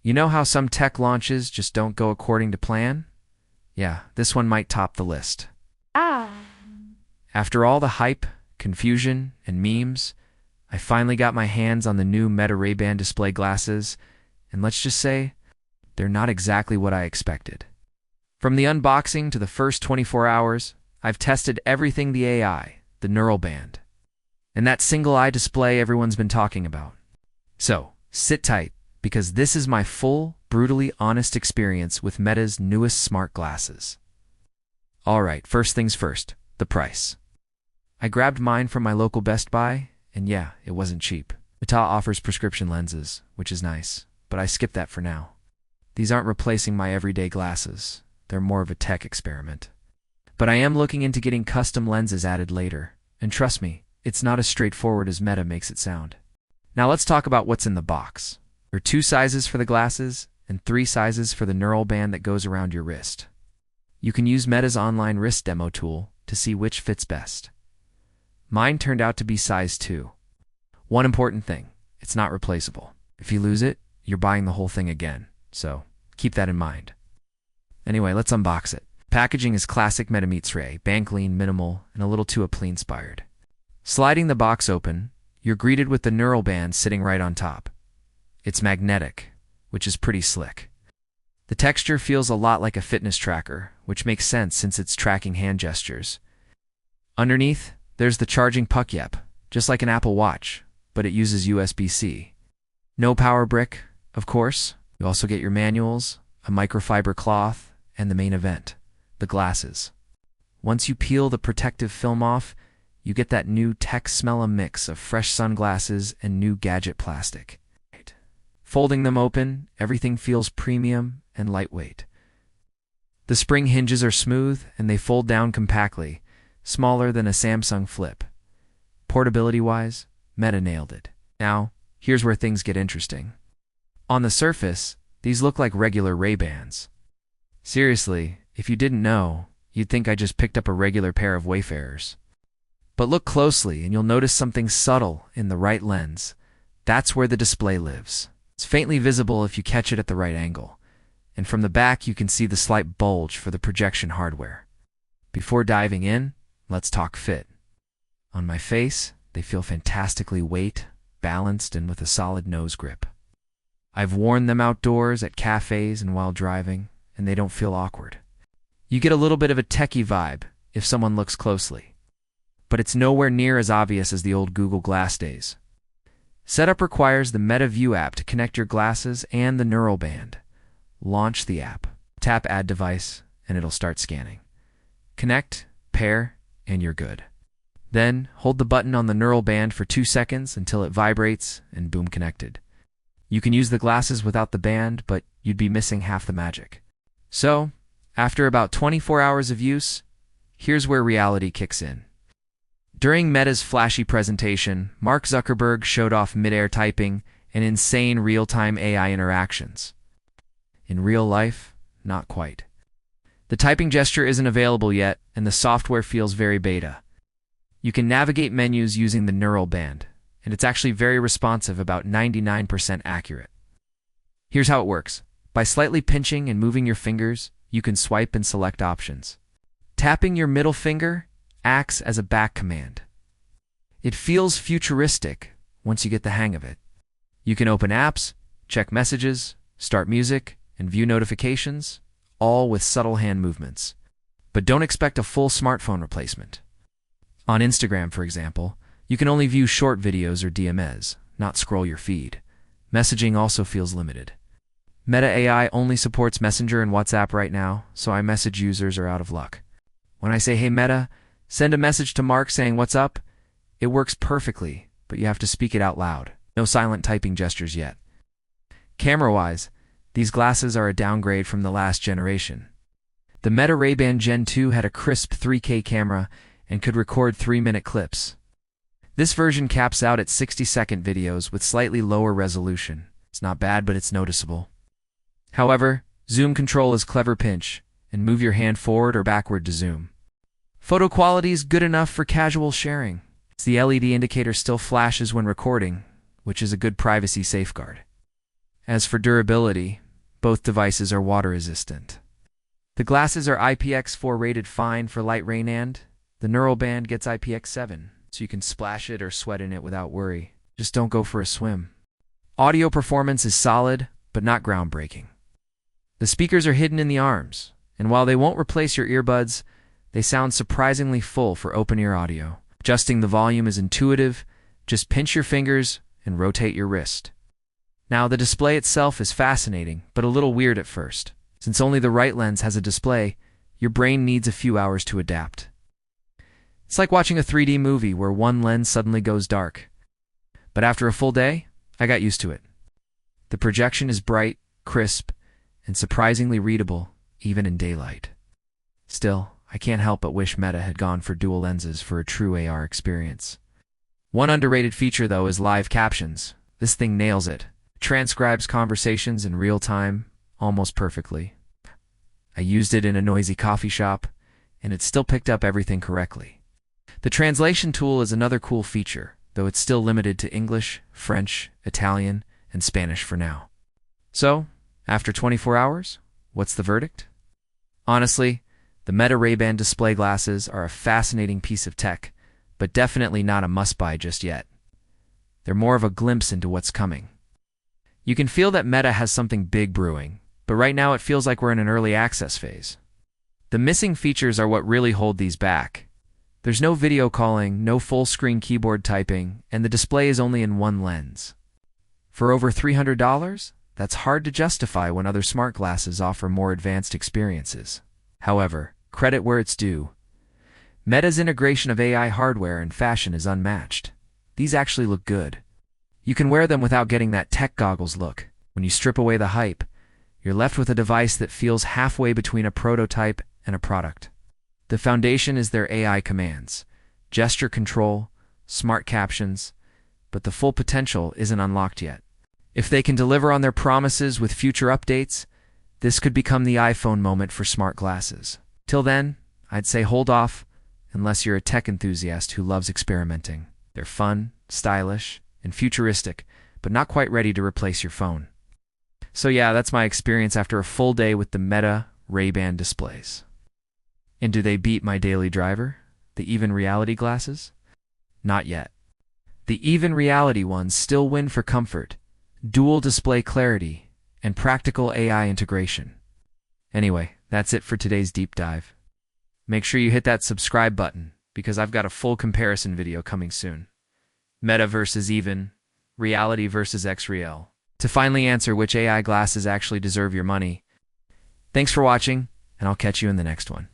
You know how some tech launches just don't go according to plan? Yeah, this one might top the list. After all the hype, confusion, and memes, I finally got my hands on the new Meta Ray-Ban display glasses, and let's just say, they're not exactly what I expected. From the unboxing to the first 24 hours, I've tested everything the AI, the neural band, and that single-eye display everyone's been talking about. So, sit tight, because this is my full, brutally honest experience with Meta's newest smart glasses. Alright, first things first, the price. I grabbed mine from my local Best Buy, and yeah, it wasn't cheap. Meta offers prescription lenses, which is nice, but I skipped that for now. These aren't replacing my everyday glasses. They're more of a tech experiment. But I am looking into getting custom lenses added later, and trust me, it's not as straightforward as Meta makes it sound. Now let's talk about what's in the box. There are 2 sizes for the glasses, and 3 sizes for the neural band that goes around your wrist. You can use Meta's online wrist demo tool to see which fits best. Mine turned out to be size 2. One important thing, it's not replaceable. If you lose it, you're buying the whole thing again, so keep that in mind. Anyway, let's unbox it. Packaging is classic Meta meets Ray, bank lean, minimal, and a little too Apple-inspired. Sliding the box open, you're greeted with the neural band sitting right on top. It's magnetic, which is pretty slick. The texture feels a lot like a fitness tracker, which makes sense since it's tracking hand gestures. Underneath, there's the charging puck yep, just like an Apple Watch, but it uses USB-C. No power brick, of course. You also get your manuals, a microfiber cloth, and the main event, the glasses. Once you peel the protective film off, you get that new tech smell mix of fresh sunglasses and new Gadget plastic. Folding them open, everything feels premium and lightweight. The spring hinges are smooth and they fold down compactly, smaller than a Samsung Flip. Portability-wise, Meta nailed it. Now, here's where things get interesting. On the surface, these look like regular Ray-Bans. Seriously, if you didn't know, you'd think I just picked up a regular pair of Wayfarers. But look closely and you'll notice something subtle in the right lens. That's where the display lives. It's faintly visible if you catch it at the right angle, and from the back you can see the slight bulge for the projection hardware. Before diving in, let's talk fit. On my face, they feel fantastically weight, balanced, and with a solid nose grip. I've worn them outdoors, at cafes, and while driving, and they don't feel awkward. You get a little bit of a techie vibe if someone looks closely, but it's nowhere near as obvious as the old Google Glass days. Setup requires the Meta View app to connect your glasses and the neural band. Launch the app. Tap Add Device, and it'll start scanning. Connect, pair, and you're good. Then, hold the button on the neural band for 2 seconds until it vibrates, and boom, connected. You can use the glasses without the band, but you'd be missing half the magic. So, after about 24 hours of use, here's where reality kicks in. During Meta's flashy presentation, Mark Zuckerberg showed off mid-air typing and insane real-time AI interactions. In real life, not quite. The typing gesture isn't available yet, and the software feels very beta. You can navigate menus using the neural band, and it's actually very responsive, about 99% accurate. Here's how it works. By slightly pinching and moving your fingers, you can swipe and select options. Tapping your middle finger acts as a back command. It feels futuristic once you get the hang of it. You can open apps, check messages, start music, and view notifications, all with subtle hand movements. But don't expect a full smartphone replacement. On Instagram, for example, you can only view short videos or DMS, not scroll your feed. Messaging also feels limited. Meta AI only supports Messenger and WhatsApp right now, so iMessage users are out of luck. When I say, "Hey Meta, send a message to Mark saying what's up," it works perfectly, but you have to speak it out loud. No silent typing gestures yet. Camera-wise, these glasses are a downgrade from the last generation. The Meta Ray-Ban Gen 2 had a crisp 3K camera and could record 3-minute clips. This version caps out at 60-second videos with slightly lower resolution. It's not bad, but it's noticeable. However, zoom control is clever pinch, and move your hand forward or backward to zoom. Photo quality is good enough for casual sharing. The LED indicator still flashes when recording, which is a good privacy safeguard. As for durability, both devices are water resistant. The glasses are IPX4 rated fine for light rain, and the neural band gets IPX7, so you can splash it or sweat in it without worry. Just don't go for a swim. Audio performance is solid, but not groundbreaking. The speakers are hidden in the arms, and while they won't replace your earbuds, they sound surprisingly full for open-ear audio. Adjusting the volume is intuitive. Just pinch your fingers and rotate your wrist. Now, the display itself is fascinating, but a little weird at first. Since only the right lens has a display, your brain needs a few hours to adapt. It's like watching a 3D movie where one lens suddenly goes dark. But after a full day, I got used to it. The projection is bright, crisp, and surprisingly readable, even in daylight. Still, I can't help but wish Meta had gone for dual lenses for a true AR experience. One underrated feature, though, is live captions. This thing nails it. Transcribes conversations in real time, almost perfectly. I used it in a noisy coffee shop, and it still picked up everything correctly. The translation tool is another cool feature, though it's still limited to English, French, Italian, and Spanish for now. So, after 24 hours, what's the verdict? Honestly, the Meta Ray-Ban display glasses are a fascinating piece of tech, but definitely not a must-buy just yet. They're more of a glimpse into what's coming. You can feel that Meta has something big brewing, but right now it feels like we're in an early access phase. The missing features are what really hold these back. There's no video calling, no full-screen keyboard typing, and the display is only in one lens. For over $300, that's hard to justify when other smart glasses offer more advanced experiences. However, credit where it's due. Meta's integration of AI hardware and fashion is unmatched. These actually look good. You can wear them without getting that tech goggles look. When you strip away the hype, you're left with a device that feels halfway between a prototype and a product. The foundation is their AI commands, gesture control, smart captions, but the full potential isn't unlocked yet. If they can deliver on their promises with future updates, this could become the iPhone moment for smart glasses. Till then, I'd say hold off, unless you're a tech enthusiast who loves experimenting. They're fun, stylish, and futuristic, but not quite ready to replace your phone. So yeah, that's my experience after a full day with the Meta Ray-Ban displays. And do they beat my daily driver, the Even Reality glasses? Not yet. The Even Reality ones still win for comfort, dual display clarity, and practical AI integration. Anyway, that's it for today's deep dive. Make sure you hit that subscribe button, because I've got a full comparison video coming soon. Meta versus Even, Reality versus X-Real, to finally answer which AI glasses actually deserve your money. Thanks for watching, and I'll catch you in the next one.